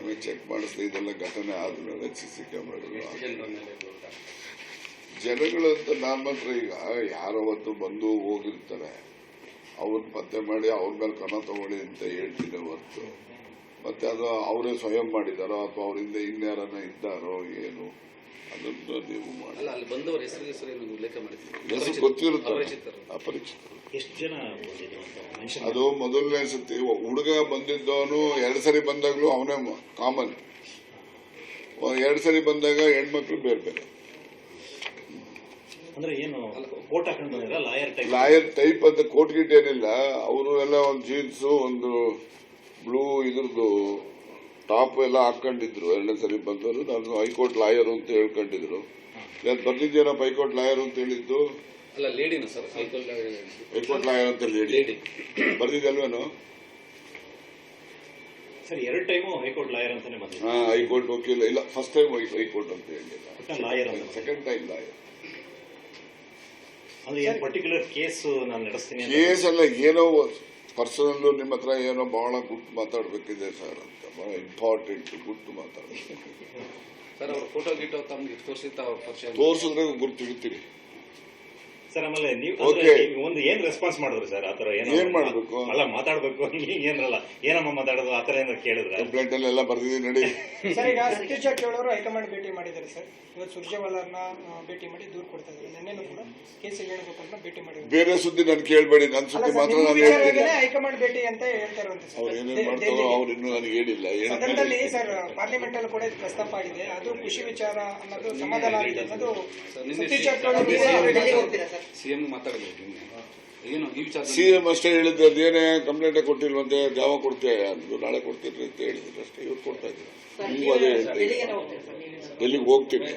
ಆಮೇಲೆ ಚೆಕ್ ಮಾಡಿಸಿದೆ ಇದೆಲ್ಲ ಘಟನೆ ಆದ್ಮೇಲೆ CC ಕ್ಯಾಮ್ರಾಗಳು ಜನಗಳಂತ ಮಾತ್ರ ಈಗ ಯಾರೋ ಒಂದು ಬಂದು ಹೋಗಿರ್ತಾರೆ ಅವ್ರನ್ನ ಪತ್ತೆ ಮಾಡಿ ಅವ್ರ ಮೇಲೆ ಕ್ರಮ ತಗೊಳ್ಳಿ ಅಂತ ಹೇಳ್ತೀನಿ ಹೊರತು ಮತ್ತೆ ಅದು ಅವರೇ ಸ್ವಯಂ ಮಾಡಿದಾರೋ ಅಥವಾ ಅವರಿಂದ ಇನ್ಯಾರನ್ನ ಇದ್ದಾರೋ ಏನು ಅದನ್ನು ನೀವು ಮಾಡಿ ಹೆಸರು ಗೊತ್ತಿರುತ್ತಾರೆ ಅಪರಿಚಿತರು. ಅದು ಮೊದಲನೇ ಸತಿ ಹುಡುಗ ಬಂದಿದ್ದವನು 2 ಸರಿ ಬಂದಾಗ್ಲೂ ಅವನೇ ಕಾಮನ್. 2 ಸರಿ ಬಂದಾಗ ಹೆಣ್ಮಕ್ಳು ಬೇರೆ ಬೇರೆ. ಅಂದ್ರೆ ಏನು ಕೋಟ್ ಹಾಕೊಂಡು ಲಾಯರ್ ಟೈಪ್ ಅಂತ ಕೋಟ್ ಗಿಟ್ ಏನಿಲ್ಲ. ಅವರು ಎಲ್ಲ ಒಂದು ಜೀನ್ಸ್ ಒಂದು ಬ್ಲೂ ಇದ್ರದ್ದು ಟಾಪ್ ಎಲ್ಲ ಹಾಕೊಂಡಿದ್ರು. 2ನೇ ಸರಿ ಬಂದವರು ನಾನು ಹೈಕೋರ್ಟ್ ಲಾಯರ್ ಅಂತ ಹೇಳ್ಕೊಂಡಿದ್ರು. ಬರ್ದಿದ್ದೇನಪ್ಪ ಹೈಕೋರ್ಟ್ ಲಾಯರ್ ಅಂತ ಹೇಳಿದ್ದು? ಹೈಕೋರ್ಟ್ ಲಾಯರ್ ಅಂತ ಲೇಡಿ ಬರ್ದಿದ್ದಲ್ವೇನು? ಸರ್ 2 ಟೈಮು ಹೈಕೋರ್ಟ್ ಲಾಯರ್ ಅಂತಾನೆ ಬಂದಿದೆ. ಹೈಕೋರ್ಟ್ ವಕೀಲ ಇಲ್ಲ, ಫಸ್ಟ್ ಟೈಮ್ ಹೈಕೋರ್ಟ್ ಅಂತ ಹೇಳಿಲ್ಲ, ಲಾಯರ್ ಸೆಕೆಂಡ್ ಟೈಮ್ ಲಾಯರ್. ಅಂದ್ರೆ ಪರ್ಟಿಕ್ಯುಲರ್ ಕೇಸ್ ನಾನು ನಡೆಸ್ತೀನಿ ಕೇಸ್ ಅಲ್ಲ, ಏನೋ ಪರ್ಸನಲ್ ನಿಮ್ಮ ಹತ್ರ ಏನೋ ಬಹಳ ಗುಟ್ಟು ಮಾತಾಡ್ಬೇಕಿದೆ ಸರ್ ಅಂತ, ಬಹಳ ಇಂಪಾರ್ಟೆಂಟ್ ಗುಟ್ಟು ಮಾತಾಡ್ಬೇಕು ಸರ್. ಅವ್ರ ಫೋಟೋ ಗಿಟೋ ತಮ್ಗೆ ತೋರಿಸಿದ್ರೆ ಗುರ್ತಿರ್ತೀರಿ ಸರ್. ಆಮೇಲೆ ನೀವು ಒಂದು ಏನ್ ರೆಸ್ಪಾನ್ಸ್ ಮಾಡಿದ್ರು ಸರ್? ಆತರ ಏನ್ ಮಾಡ್ಬೇಕು? ಅಲ್ಲ ಮಾತಾಡ್ಬೇಕು ಏನಲ್ಲ, ಏನಮ್ಮ ಮಾತಾಡೋದು ಆತರ ಏನಾದ್ರು ಕೇಳಿದ್ರೆ? ಕಂಪ್ಲೇಂಟ್ ಎಲ್ಲ ಬರ್ದಿದ್ದೀನಿ ನೋಡಿ ಸರ್. ಈಗ ಸತೀಶ್ ಜಾರಕಿಹೊಳಿ ಅವರು ಹೈಕಮಾಂಡ್ ಭೇಟಿ ಮಾಡಿದ್ದಾರೆ ಸರ್. ಇವತ್ತು ಸುರ್ಜೇವಾಲಾರನ್ನ ಭೇಟಿ ಮಾಡಿ ದೂರು ಕೊಡ್ತಾ ಇದ್ದಾರೆ. ನಿನ್ನೆನೂ ಕೂಡ KC ವೇಣುಗೋಪಾಲ್ನ ಭೇಟಿ ಮಾಡಿದ್ದಾರೆ. ಬೇರೆ ಸುದ್ದಿ ನಾನು ಕೇಳಬೇಡಿ, ನನ್ನ ಸುದ್ದಿ ಮಾತ್ರ ನಾನು ಹೇಳ್ತೀನಿ. ಹೈಕಮಾಂಡ್ ಭೇಟಿ ಅಂತ ಹೇಳ್ತಾರಂತೆ ಸರ್. ಅವ್ರು ಏನೇನು ಮಾಡ್ತಾರೋ ಅವ್ರು ಇನ್ನೂ ನನಗೆ ಹೇಳಿಲ್ಲ. ಸದನದಲ್ಲಿ ಸರ್ ಪಾರ್ಲಿಮೆಂಟ್ ಅಲ್ಲಿ ಕೂಡ ಇದು ಪ್ರಸ್ತಾಪ ಆಗಿದೆ. ಅದು ಖುಷಿ ವಿಚಾರ ಅನ್ನೋದು, ಸಮಾಧಾನ ಆಗಿದೆ ಅನ್ನೋದು ಸತೀಶ್ ಜಾರಕಿಹೊಳಿ ಸಿಎಂ ಮಾತಾಡಬೇಕು. ಏನು ಈ ವಿಚಾರ ಸಿಎಂ ಅಷ್ಟೇ ಹೇಳಿದ್ದು, ಅದೇನೇ ಕಂಪ್ಲೇಂಟ್ ಕೊಟ್ಟಿಲ್ವಂತೆ, ಯಾವ ಕೊಡ್ತೇವೆ ಅಂದ್ರು, ನಾಳೆ ಕೊಡ್ತೀರಿ ಅಂತ ಹೇಳಿದ್ರು ಅಷ್ಟೇ. ಇವ್ರು ಕೊಡ್ತಾ ಇದ್ರು. ನೀವು ಅದೇ ಡೆಲ್ಲಿಗೆ ಹೋಗ್ತೀನಿ,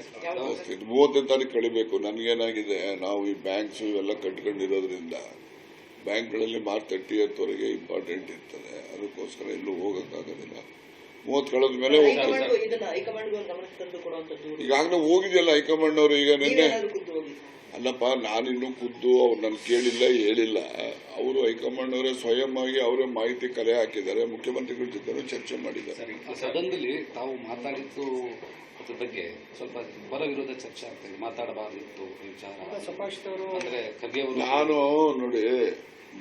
30ನೇ ತಾರೀಕು ಕಳಿಬೇಕು. ನನಗೇನಾಗಿದೆ, ನಾವು ಈ ಬ್ಯಾಂಕ್ಸ್ ಇವೆಲ್ಲ ಕಟ್ಕೊಂಡಿರೋದ್ರಿಂದ ಬ್ಯಾಂಕ್ಗಳಲ್ಲಿ ಮಾರ್ಚ್ 30th ವರೆಗೆ ಇಂಪಾರ್ಟೆಂಟ್ ಇರ್ತದೆ. ಅದಕ್ಕೋಸ್ಕರ ಎಲ್ಲೂ ಹೋಗಕ್ಕಾಗೋದಿಲ್ಲ. 30 ಕಳೆದ ಮೇಲೆ ಹೋಗ್ತಾರೆ. ಈಗಾಗಲೇ ಹೋಗಿದೆಯಲ್ಲ ಹೈಕಮಾಂಡ್ ಅವರು. ಈಗ ನಿನ್ನೆ ಅಲ್ಲಪ್ಪ, ನಾನಿನ್ನೂ ಖುದ್ದು ಅವ್ರು ನನ್ ಕೇಳಿಲ್ಲ ಹೇಳಿಲ್ಲ. ಅವರು ಹೈಕಮಾಂಡ್ ಅವರೇ ಸ್ವಯಂ ಆಗಿ ಅವರೇ ಮಾಹಿತಿ ಕಲೆ ಹಾಕಿದ್ದಾರೆ. ಮುಖ್ಯಮಂತ್ರಿಗಳ ಜೊತೆ ಚರ್ಚೆ ಮಾಡಿದ್ದಾರೆ. ಸದನದಲ್ಲಿ ತಾವು ಮಾತಾಡಿದ್ದು ಅದ್ರ ಬಗ್ಗೆ ಸ್ವಲ್ಪ ಪರ ವಿರೋಧ ಚರ್ಚೆ ಆಗ್ತದೆ. ಮಾತಾಡಬಾರ್ದಿತ್ತು ವಿಚಾರ ಅಂದ್ರೆ ನಾನು ನೋಡಿ,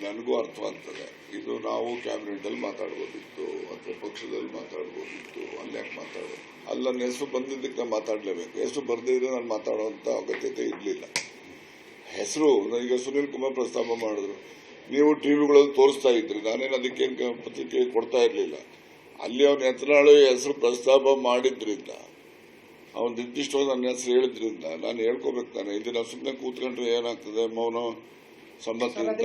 ನನಗೂ ಅರ್ಥ ಆಗ್ತದೆ. ಇದು ನಾವು ಕ್ಯಾಬಿನೆಟ್ ಅಲ್ಲಿ ಮಾತಾಡ್ಬೋದಿತ್ತು ಅಥವಾ ಪಕ್ಷದಲ್ಲಿ ಮಾತಾಡ್ಬೋದಿತ್ತು. ಅಲ್ಲಿ ಯಾಕೆ ಮಾತಾಡೋದು? ಅಲ್ಲಿ ನನ್ನ ಹೆಸರು ಬಂದಿದ್ದಕ್ಕೆ ನಾನು ಮಾತಾಡಲೇಬೇಕು. ಹೆಸರು ಬರ್ದಿದ್ರೆ ನಾನು ಮಾತಾಡುವಂತ ಅಗತ್ಯತೆ ಇರಲಿಲ್ಲ. ಹೆಸರು ಈಗ ಸುನೀಲ್ ಕುಮಾರ್ ಪ್ರಸ್ತಾಪ ಮಾಡಿದ್ರು, ನೀವು ಟಿವಿಗಳಲ್ಲಿ ತೋರಿಸ್ತಾ ಇದ್ರಿ, ನಾನೇನು ಅದಕ್ಕೇನು ಪತ್ರಿಕೆ ಕೊಡ್ತಾ ಇರಲಿಲ್ಲ. ಅಲ್ಲಿ ಅವನ ಯತ್ನಾಳು ಹೆಸರು ಪ್ರಸ್ತಾಪ ಮಾಡಿದ್ರಿಂದ, ಅವನು ನಿರ್ದಿಷ್ಟವಾಗಿ ನನ್ನ ಹೆಸರು ಹೇಳಿದ್ರಿಂದ ನಾನು ಹೇಳ್ಕೋಬೇಕು ತಾನೆ. ಇದು ನಾವು ಸುಮ್ಮನೆ ಕೂತ್ಕೊಂಡ್ರೆ ಏನಾಗ್ತದೆ, ಮೌನ ಸಮ್ಮತಿ ಅಂತ.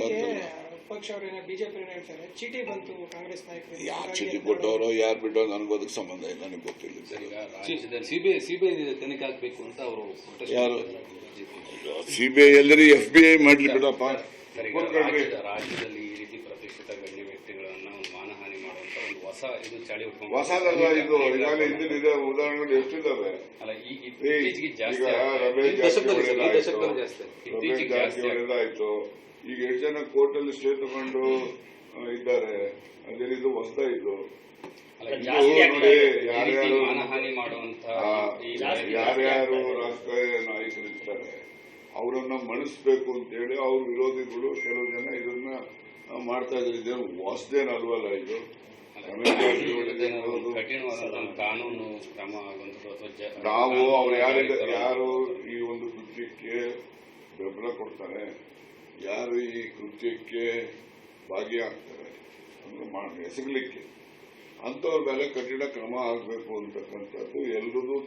ಯಾರು ಚೀಟಿ ಕೊಟ್ಟವರು ಯಾರು ಬಿಟ್ಟೋ ನನಗೂ ಅದಕ್ಕೆ ಸಂಬಂಧ ಇಲ್ಲ, ನನಗೆ ಗೊತ್ತಿಲ್ಲ. ಸಿಬಿಐ ತನಿಖೆ ಆಗಬೇಕು ಅಂತ ಅವರು ಯಾರು CBI ಎಲ್ಲರೂ FBI ಮಾಡ್ಲಿ ಬಿಡಪ್ಪ. ರಾಜ್ಯದಲ್ಲಿ ಈ ರೀತಿ ಪ್ರತಿಷ್ಠಿತ ಗಣ್ಯ ವ್ಯಕ್ತಿಗಳನ್ನ ಮಾನಹಾನಿ ಮಾಡುವಂತ ಒಂದು ಹೊಸ ಇದು ಚಾಳಿ ಹೊಸದಲ್ಲ ಇದು. ಈಗಾಗಲೇ ಹಿಂದಿನ ಉದಾಹರಣೆಗಳು ಎಷ್ಟಿದ್ದಾವೆ. ಈಗ ರಮೇಶ್ ಜಾರಕಿಹೊಳಿ ಆಯ್ತು. ಈಗ 8 ಜನ ಕೋರ್ಟ್ ಅಲ್ಲಿ ಸ್ಟೇ ತಗೊಂಡು ಇದ್ದಾರೆ. ಅದೇನಿದು ಹೊಸದಾಯ್ತು. ನೋಡಿ, ಯಾರ್ಯಾರು ರಾಜಕೀಯ ನಾಯಕರಿರ್ತಾರೆ ಅವರನ್ನ ಮಣಿಸ್ಬೇಕು ಅಂತೇಳಿ ಅವ್ರ ವಿರೋಧಿಗಳು ಕೆಲವು ಜನ ಇದನ್ನ ಮಾಡ್ತಾ ಇದ್ದಾರೆ. ಇದೇನು ಹೊಸದೇನಲ್ವಲ್ಲ ಇದು. ನಾವು ಅವ್ರು ಯಾರು ಈ ಒಂದು ಕೃತ್ಯಕ್ಕೆ ಬೆಂಬಲ ಕೊಡ್ತಾರೆ, ಯಾರು ಈ ಕೃತ್ಯಕ್ಕೆ ಭಾಗಿಯಾಗ್ತಾರೆ ಅಂದ್ರೆ ಎಸಗಲಿಕ್ಕೆ, ಅಂತವ್ರ ಮೇಲೆ ಕಠಿಣ ಕ್ರಮ ಆಗಬೇಕು ಅಂತಕ್ಕಂಥದ್ದು ಎಲ್ಲರೂ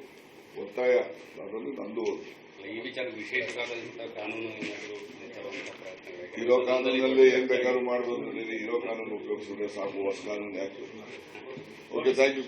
ಒತ್ತಾಯ. ಅದನ್ನು ನಂದು ಈ ವಿಚಾರ ವಿಶೇಷವಾದ ಕಾನೂನು ಇರೋ ಕಾನೂನಲ್ಲಿ ಏನ್ ಬೇಕಾದ್ರೂ ಮಾಡಬಹುದು. ಇರೋ ಕಾನೂನು ಉಪಯೋಗಿಸಿದ್ರೆ ಸಾಕು, ಹೊಸ ಕಾನೂನು ಯಾಕೆ? Okay, thank you.